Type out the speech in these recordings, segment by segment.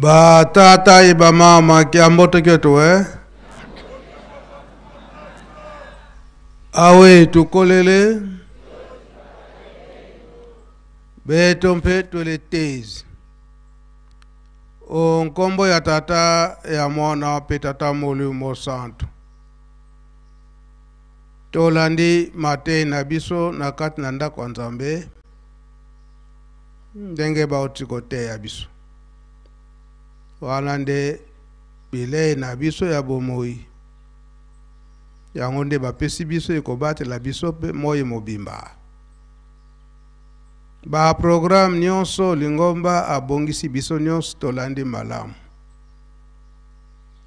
Ba tata iba mama kiamboto kyoto awe tukolele beto mpeto le tezi o nkombo ya tata ya mwana pe tata moli mo santo tolandi mate na biso na kati na ndako nzambe ndenge baotikote ya biso wana nde bile na biso ya bomoi yango nde bapesi biso ekobatela biso pe moi mobimba ba programme nyonso lingomba abongisi biso nyonso tolandi malamu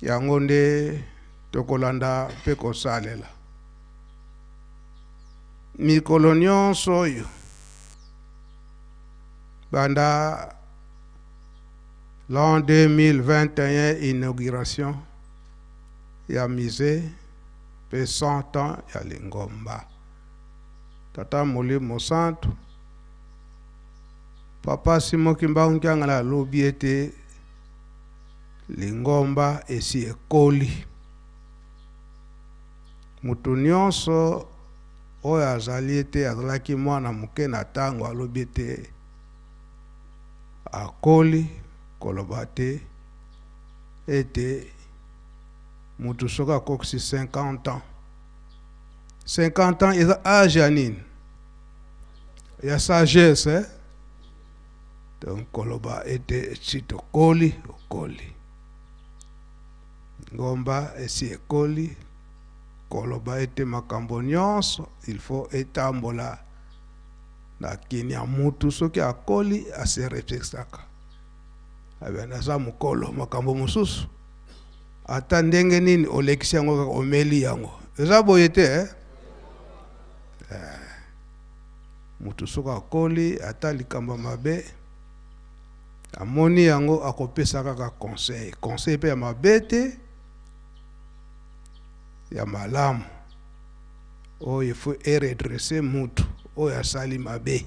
yango nde tokolanda pe kosalela mikolo nyonso oyo banda l'an 2021 inauguration ya musée pe 100 ans ya lingomba tata moli mosanto papa simoki mbaunkiangala lobi ete lingomba esi ekoli mutu nyonso oyo azali ete azalaki mwana moke na ntango alobi ete akoli koloba te ete mutu soki akokisi 50 ans 50 ans eza age ya nini ya sagesse donc koloba ete si tokoli okoli ngomba esi ekoli koloba ete makambo nyonso il faut etambola na kini ya mutu soki akoli ase reflexaka abe naza mukolo makambo mususu ata ndenge nini olekisi yango kaka omeli yango eza boye te mutu soki akoli ata likambo mabe amoni yango akopesa kaka conseil pe ya mabe te ya malamu oyo ifo eredresse mutu oyo asali mabe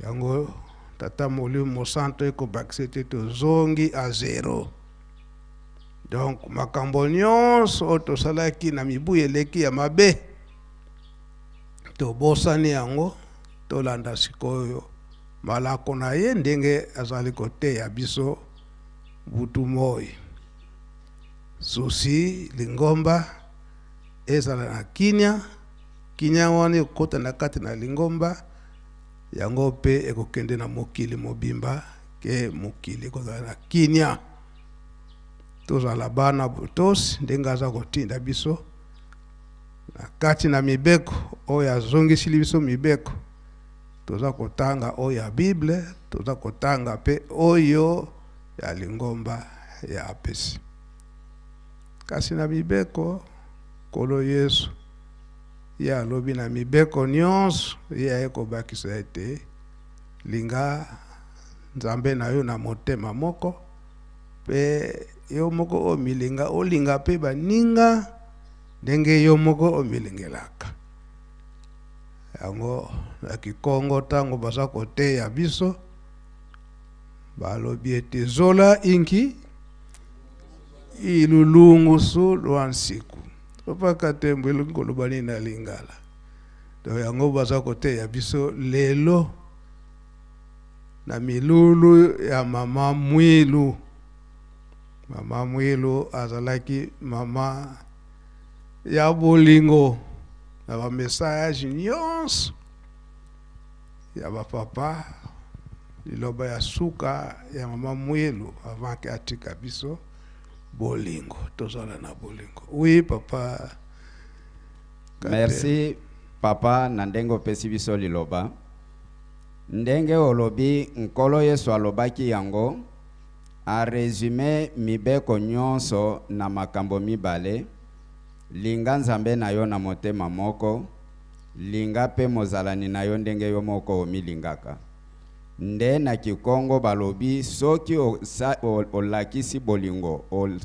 yango tata moli mosanto ekobakisa ete tozongi a zero donc makambo nyonso oyo tosalaki na mibu eleki ya mabe tobosani yango tolanda sikoyo malako na ye ndenge azali koteya biso butu moi susi lingomba ezala na kinya wana ekota na kati na lingomba yango pe ekokende na mokili mobimba ke mokili kozala na kinya tozala bana tosi ndenge aza kotinda biso na kati na mibeko oyo azongisili biso mibeko toza kotanga oyo ya Bible toza kotanga pe oyo ya lingomba ya apesi kasi na mibeko kolo Yesu ya lobi na mibeko nyonso ya ekobakisa ete linga nzambe na yo na motema moko pe yo moko omilinga olinga pe baninga ndenge yo moko omilingelaka yango na kikongo tango baza kote ya biso balobi ete zola inki ilulungu su lwansiku opaka tembo ilungolubani na lingala do yango baza kote ya biso lelo na milulu ya mama mwilu azalaki mama ya bolingo na ba message nyonso ya ba papa liloba ya suka ya mama mwilu avant que atika biso bolingo tozala na bolingo. Oui papa. Merci papa na ndengo pesi biso liloba ndenge olobi nkolo Yesu alobaki yango a résumé mibeko nyonso na makambo mibale linga nzambe na yo na motema moko linga pe mozalani na yo ndenge yo moko omilingaka nde na kikongo balobi soki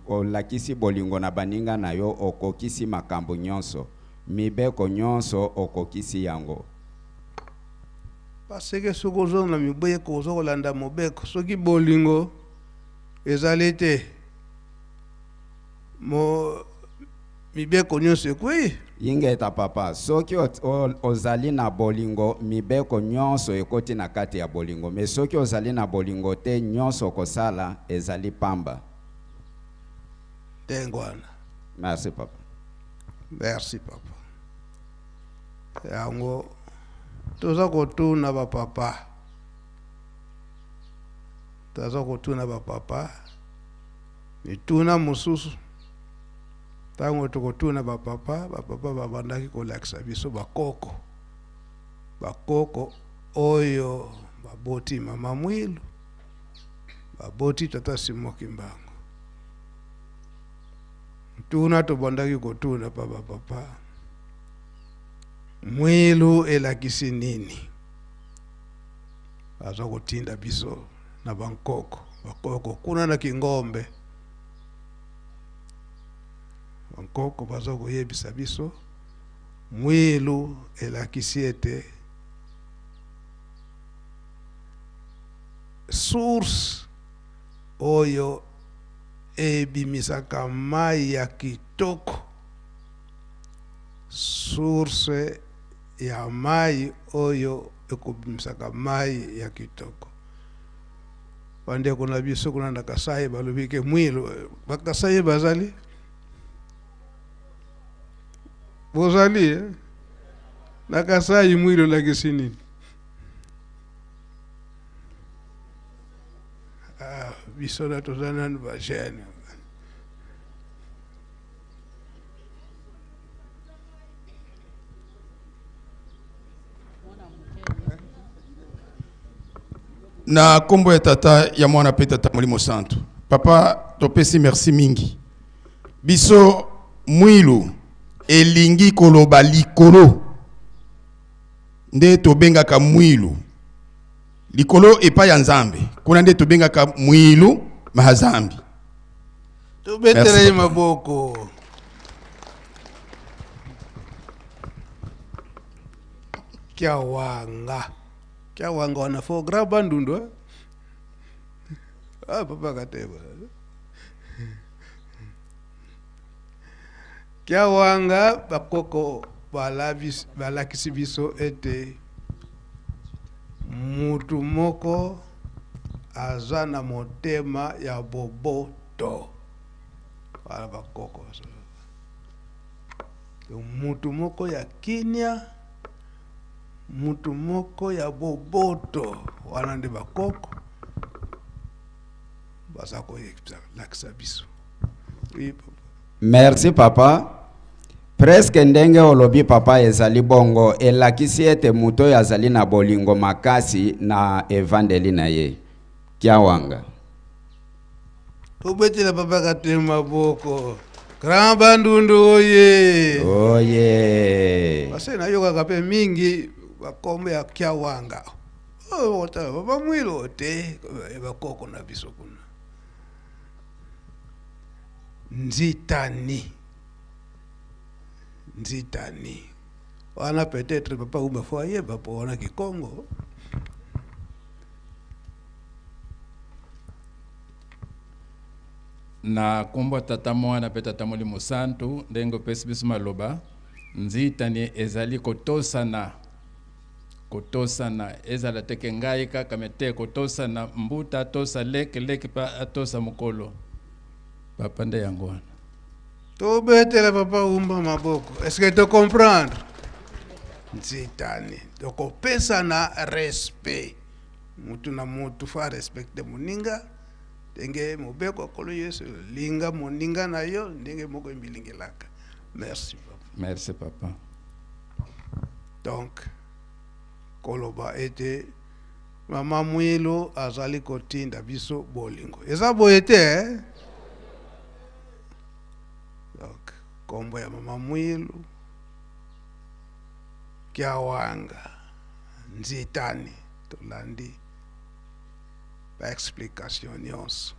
olakisi bolingo na baninga na yo okokisi makambo nyonso mibeko nyonso okokisi yango parce que soki ozonga na mibeko ozokolanda mobeko soki bolingo ezali te mibeko nyonso ekwei. Ingeta papa soki ozali na bolingo mibeko nyonso ekoti na kati ya bolingo, mais soki ozali na bolingo te nyonso kosala ezali pamba. Tengwana. Merci papa. Merci papa. Yango toza kotuna ba papa. Toza kotuna ba papa. Mituna mususu. Tango tokotuna ba papa babandaki kolakisa biso bakoko. Bakoko oyo baboti mama Mwilu. Baboti tata Simoki Mbango. Tuna tobandaki kotuna papa. Mwilu elakisi nini? Aza kotinda biso na bankoko. Bakoko kuna na Kingombe. Bankoko baza koyebisa biso Mwilu elakisi ete source oyo ebimisaka mai ya kitoko. Source ya mai oyo ekobimisaka mai ya kitoko. Wande kuna biso kuna na Kasai balobike Mwilu bakasai bazali bozali na Kasai Mwilu lakisi nini? Biso na tozana bajene. Na kombo ya tata ya mwana pe tata Molimo Santu. Papa topesi merci mingi. Biso Mwilu elingi koloba likolo. Nde tobengaka Mwilu. Likolo epa ya Nzambe. Kuna nde tobengaka Mwilu mahazambi. Tobetele maboko. Kiawanga wana fo graba ndundo. Papa kateba. Kiawanga bakoko balakisi biso ete mutu moko aza na motema ya boboto. Wala bakoko. Mutu moko ya kinya, mutu moko ya boboto. Wana ndi bakoko baza koyebisa biso. Oui, papa. Merci papa. Presque ndenge olobi papa ezali bongo elakisi ete muto yazali na bolingo makasi na evangeli na ye. Kiawanga. Tobetela papa katema boko. Grand bandundu oye. Oye. Base na yoga kape mingi bakombe ya Kiawanga. Ota baba Mwilu te bakoko na biso kuna. Nzitani. Wana peut-être papa umefoye papa wana Kikongo. Na kombo tata mwana pe tata Molimo Santu ndengo pesi biso maloba nzitani ezali kotosana ezala teke ngai kaka mete kotosana mbuta tosa leke pa atosa mukolo papa nde yango wana. Tobetela papa umba maboko. Est-ce que tu comprends? Nzitani. Donc pesa na respect. Mutu na mutu fa respecte muninga. Ndenge mobeko kolo Yesu linga moninga na yo ndenge moko mbilingelaka. Merci papa. Merci papa. Donc koloba ete mama Mwilu azali kotinda biso bolingo. Eza boyete Donc kombo ya mama Mwilu Kiawanga Nzitani tolandi ba explication nyonso.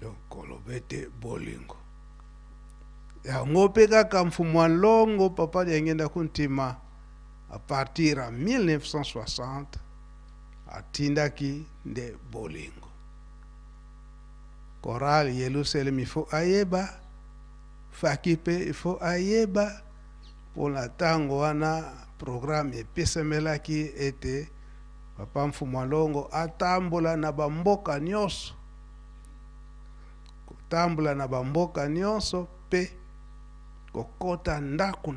Donc kolobete bolingo. Ya ngope kaka mfumu longo papa yengenda kuntima à partir de 1960 atindaki nde bolingo. Choral Yerusalem il faut ayeba, fakipe il faut ayeba, pour la tango wana programme epesemelaki ete papa Mfumwalongo atambola na bamboka nyonso, kotambola na bamboka nyonso pe kokota ndaku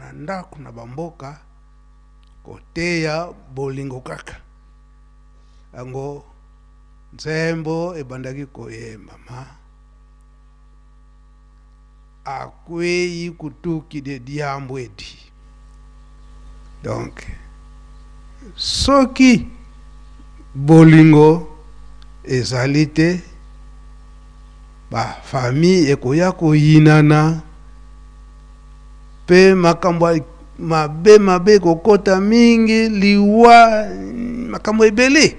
na bamboka koteya bolingo kaka. Yango nzembo ebandaki koyemba ma akweyi kutuki de diambwedi. Donc soki bolingo ezali te, ba famille ekoya koyinana pe makambo mabe kokota mingi liwa makambo ebele.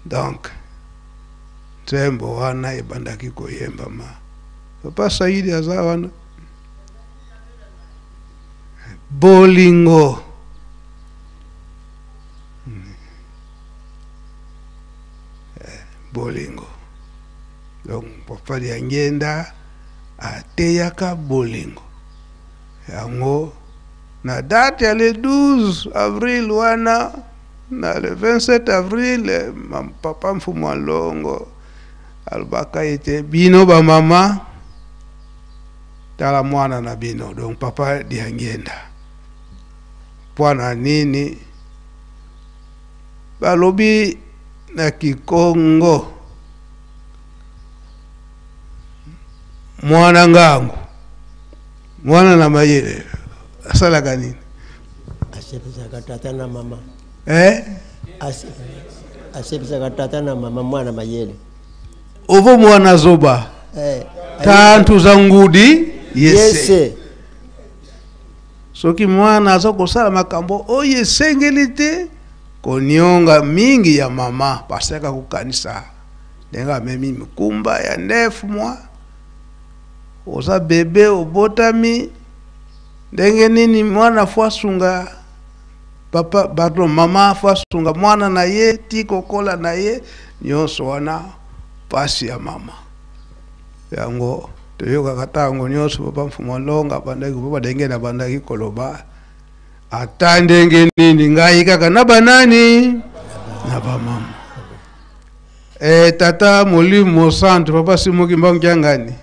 Donc nzembo wana ebandaki koyemba ma papa Saidi aza wana bolingo bolingo. Donc papa Liangenda ateyaka bolingo yango na date ya le 12 avril wana na le 27 avril papa Mfumwalongo albaka ete bino ba mama tala mwana na bino. Donc papa Liangenda pwana nini balobi na Kikongo mwana ngangu mwana na mayele asalaka nini? Asepesaka tata na mama. Asepesaka tata na mama mwana mayele. Ovo mwana zoba. Tantu za ngudi yese. Soki mwana azo kosala makambo oye sengelite konionga mingi ya mama pasaka kukanisa. Denga memi mkumba ya 9 mois. Oza bebe obotami ndenge nini mwana fwasunga papa bato mama fwasunga mwana na ye tiko kola na ye nyonso wana pasi ya mama yango toyoka katango nyonso papa Mfumwalongo bandaki papa denge na bandaki koloba atandenge nini ngai kaka na banani na ba mama tata Molimo Centre papa Simoki Mbangangani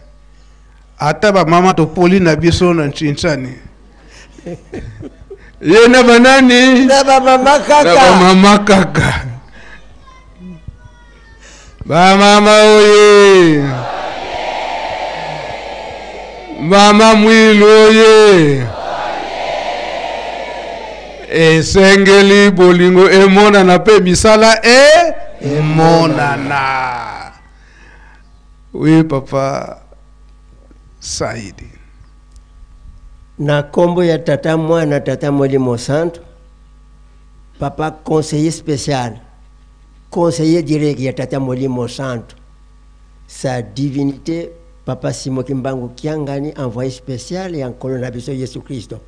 ata ba mama to poli na biso na Nchinchani ye na banani na ba mama kaka, na ba mama kaka ba mama oye mama Mwilu oye esengeli bolingo emona na pe misala emona na. Oui papa Saidi. Na kombo ya tata mwana tata Molimo Centre, papa conseiller spécial, conseiller direct ya tata Molimo Centre, sa divinité papa Simoki Mbangu Kiangani, envoyé spécial et en colonabiso Yesu Christo.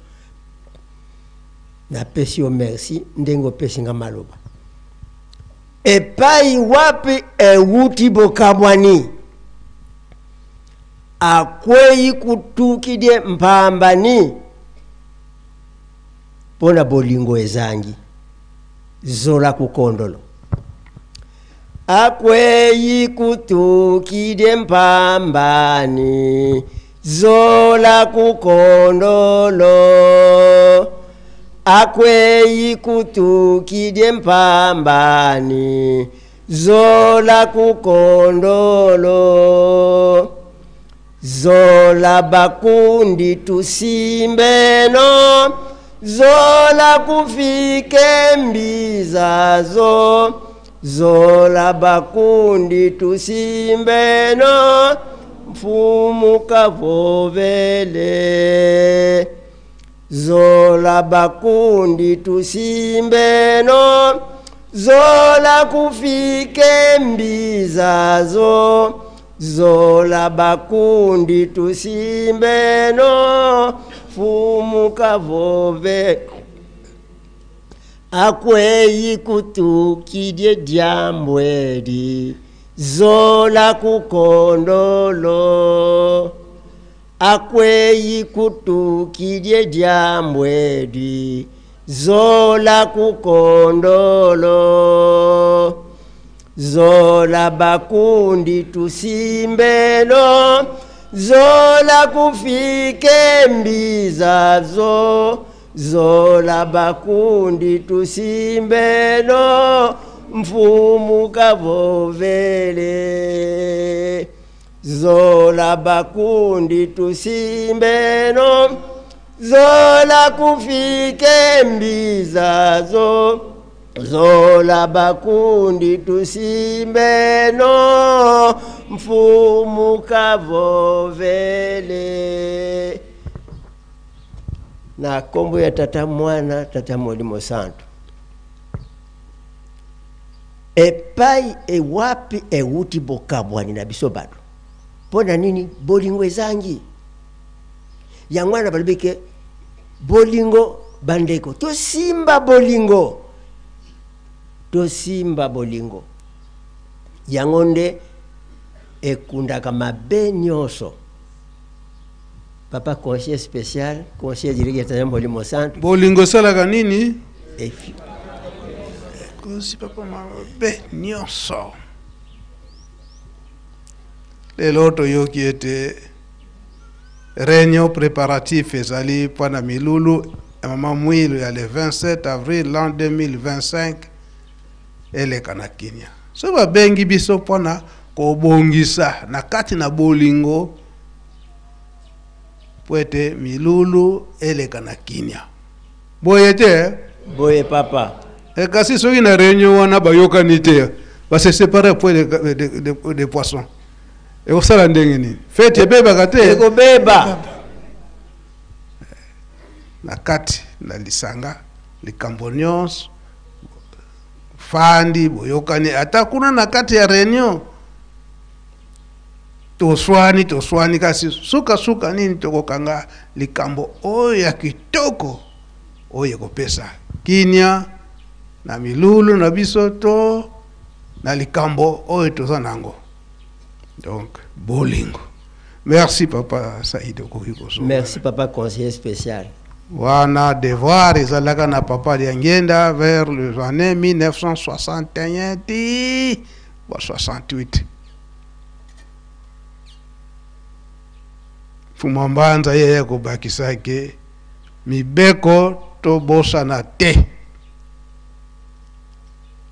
Na pesi o merci ndengo pesi nga maloba. Epai wapi ewuti bokamwani akweyi kutukide mpambani pona bolingo ezangi zola kukondolo akweyi kutukide mpambani zola kukondolo akweyi kutukide mpambani zola kukondolo zola bakundi tusimbeno zola kufike mbizazo zola bakundi tusimbeno mfumu kavovele zola bakundi tusimbeno zola kufike mbizazo zola bakundi tusimbeno fumuka vove akweyi kutukidye dyambwedi zola kukondolo akweyi kutukidye dyambwedi zola kukondolo zola bakundi tusimbeno zola kufike mbizazo zola bakundi tusimbeno mfumu kavovele zola bakundi tusimbeno zola kufike mbizazo zola bakundi tusimbeno mfumu kavovele. Na kombo ya tata mwana tata Molimo Santu epai ewapi euti bokabwani na biso bado pona nini bolingo ezangi ya mwana balibike bolingo bandeko tosimba bolingo yango nde ekundaka mabe nyonso. Papa conseiller spécial, conseiller dirigé Molimo Santu. Bolingo salaka nini? Kosi papa mabe nyonso. Lelo toyoki ete réunion préparatif ezali pana milulu mama mwilu ya le 27 avril l'an 2025 eleka na Kenya. So babengi biso pona kobongisa na kati na bolingo poete milulu eleka na Kenya. Boye te? Boye papa. E kasi soki na réunion wana bayokani te ba se séparer pour des poissons. E osala ndenge nini? Fete ebebaka te. Ekobeba. Na kati na lisanga likambo nyonso fandi boyokani ata kuna na kati ya réunion toswani kasi suka nini tokokanga likambo oyo ya kitoko oyo kopesa Kenya na milulu na biso to na likambo oyo toza nango. Donc bolingo. Merci papa Saïd Okokikoso. Merci papa conseiller spécial. Wana devoir ezalaka na papa Liangenda vers les années 1961 ti 68. Fumambanza yeye kubakisake mibeko to bosa na te.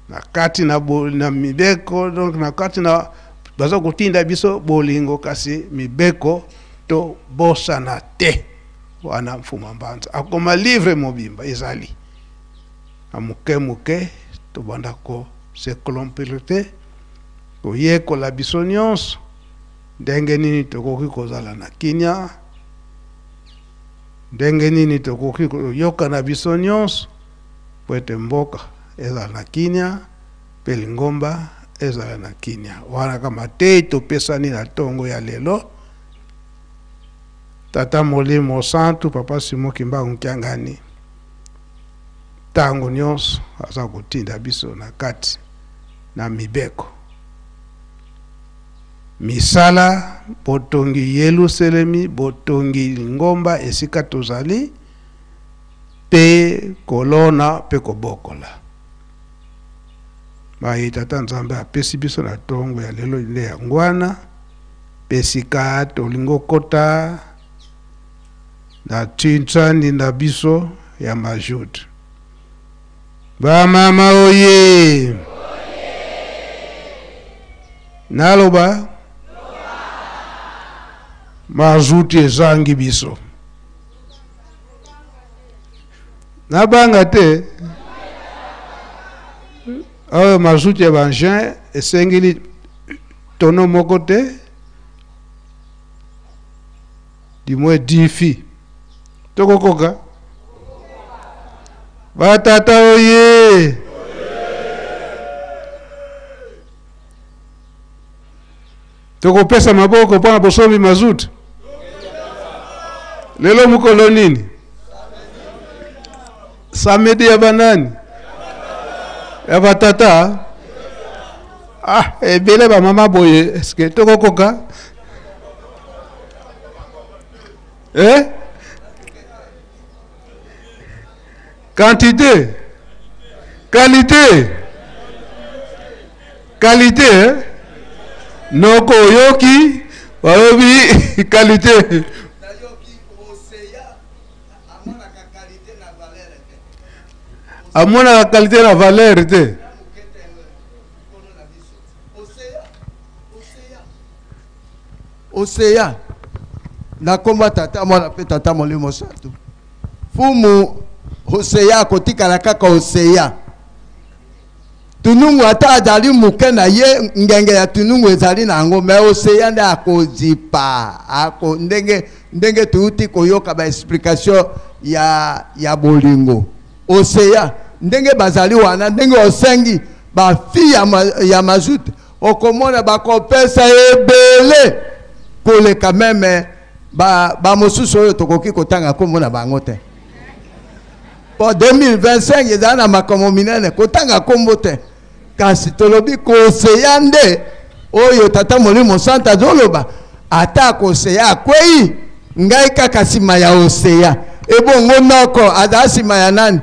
Na kati na mibeko donc na kati na baza kutinda biso bolingo kasi mibeko to bosa na te. Wana Fumambanza akoma livre mobimba ezali amuke to bandako se colompilité ko yeko la biso nyonso ndenge nini tokoki kozala na Kenya, ndenge nini tokoki koyoka na biso nyonso po ete mboka ezala na Kenya pe lingomba ezala na Kenya. Wana kama te topesani na tongo ya lelo tata Molimo Santu papa Simon Kimbangu Nkiangani tango nyonso aza kotinda biso na kati na mibeko misala botongi Yerusalemi botongi ngomba esika tozali pe kolona pe kobokola mai tata Nzambe apesi biso na tongo ya lelo ile ya ngwana pesika tolingo kota na tintsani na biso ya majut. Ba mama oye naloba mazuti ezangi biso nabanga te ayo mazuti ya banjean esengili tono moko te di moins 10 filles tokokoka batata oye tokopesa maboko mpona bosomi mazuta lelo mukolo nini samedi ya banani ya batata ebele bamama boye eske tokokoka quantité qualité noko yoki waobi qualité amona la qualité na valeur te Osea na komba tata mwana pe tata Molimo Santu fumu Osea kotikala kaka Osea tunungu ata adali muke na ye ngenge ya tunungu ezali na ngo me Osea nde akozipa ako ndenge tuuti koyoka ba explication ya bolingo Osea ndenge bazali wana ndenge osengi ba fi ya mazute okomona bakopesa ebele koleka meme ba mosusu oyo tokoki kotanga kombo na bango te po 2025 ezala na makambo minene kotanga kombo te kasi tolobi koseya nde oyo tata Molimo Santu azoloba ata koseya akwei ngai kaka nsima ya oseya ebongo noko azala nsima ya nani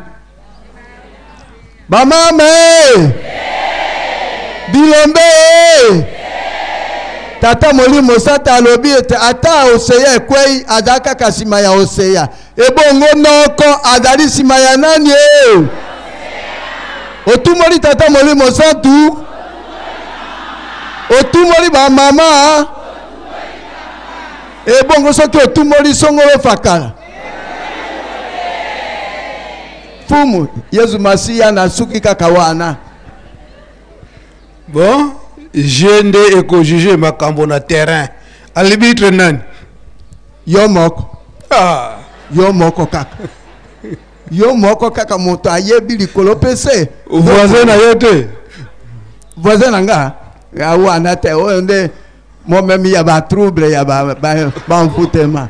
bamame bilombe tata Molimo Santu alobi ete ata oseya ekwei azala kaka nsima ya oseya ebongo noko azali nsima ya nani otumoli tata Molimo Santu otumoli bamama ebongo soki otumoli songolo fakala fumu Yesu Masiya na suki kaka wana bon je nde ekojuge makambo na terrain alibitre nani yo moko yo moko kaka yo moko kaka moto ayebi likolo pese voisin na yo te voisin na nga ya wana te oyo nde momemi ya ba trouble ya ba mfutema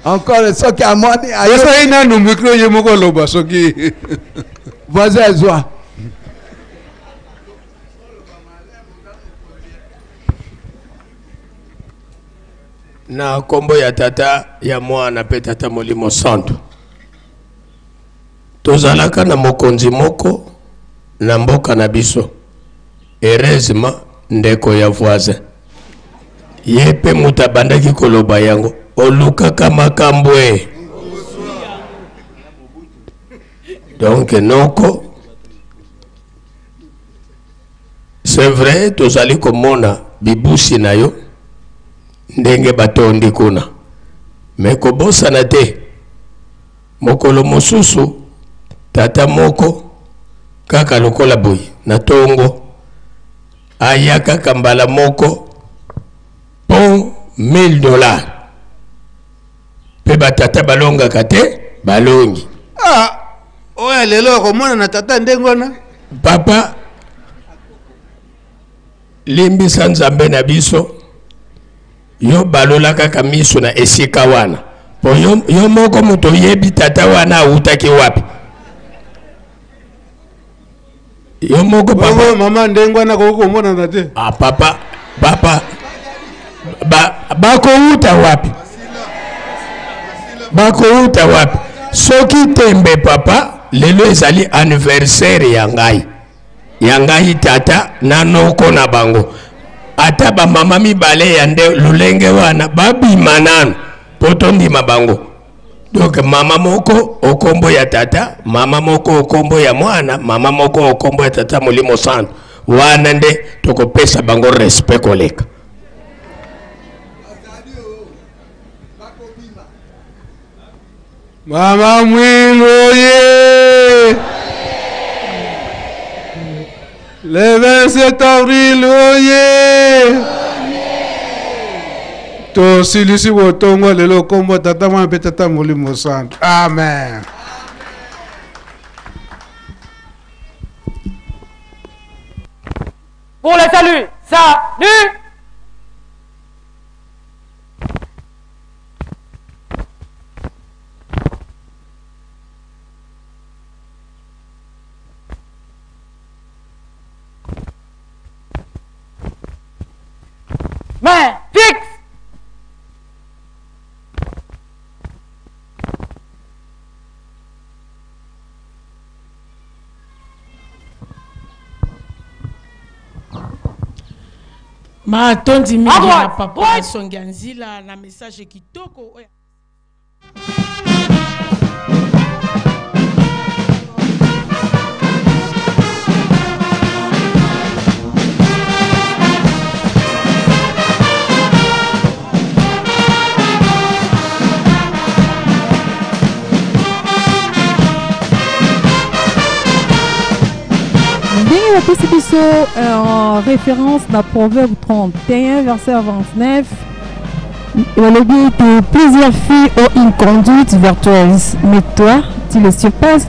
encore soki amoni esa ina no micro ye moko loba soki voisin ezwa na kombo ya tata ya mwana pe tata Molimo Santu tozalaka na mokonzi moko na mboka na biso heureusement ndeko ya voisin ye pe mutu abandaki koloba yango olukaka makambo donc noko c'est vrai tozali komona bibusi na yo ndenge batondi kuna me kobosana te mokolo mosusu tata moko kaka lokola boyi na tongo aya kaka mbala moko pon $1000 pe batata balongaka te balongi oya lelo komona na tata ndengona papa limbisa nzambe na biso yo balola kaka miso na esika wana po yo moko moto yebi tata wana awutaki wapi yo moko papa mama ndengwana kokomona na te papa bakouta wapi bakouta wapi soki tembe papa lelo ezali anniversaire ya ngai tata na noko na bango ata ba mama mibale ya nde lulenge wana babima nanu po tondima bango donc mama moko okombo ya tata mama moko okombo ya mwana mama moko okombo ya tata Molimo Santu wana nde tokopesa bango respect koleka mama Mwilu ye le 27 avril oye to silisi botongo lelo kombo tata mwana pe tata Molimo Santu amen. Pour le salut, salut. Fin. Fixe. Ma tondi mingi na papa songia nzila na message kitoko. En référence dans Proverbe 31, verset 29, le but de plusieurs filles ont une conduite vertueuse, mais toi, tu le surpasses.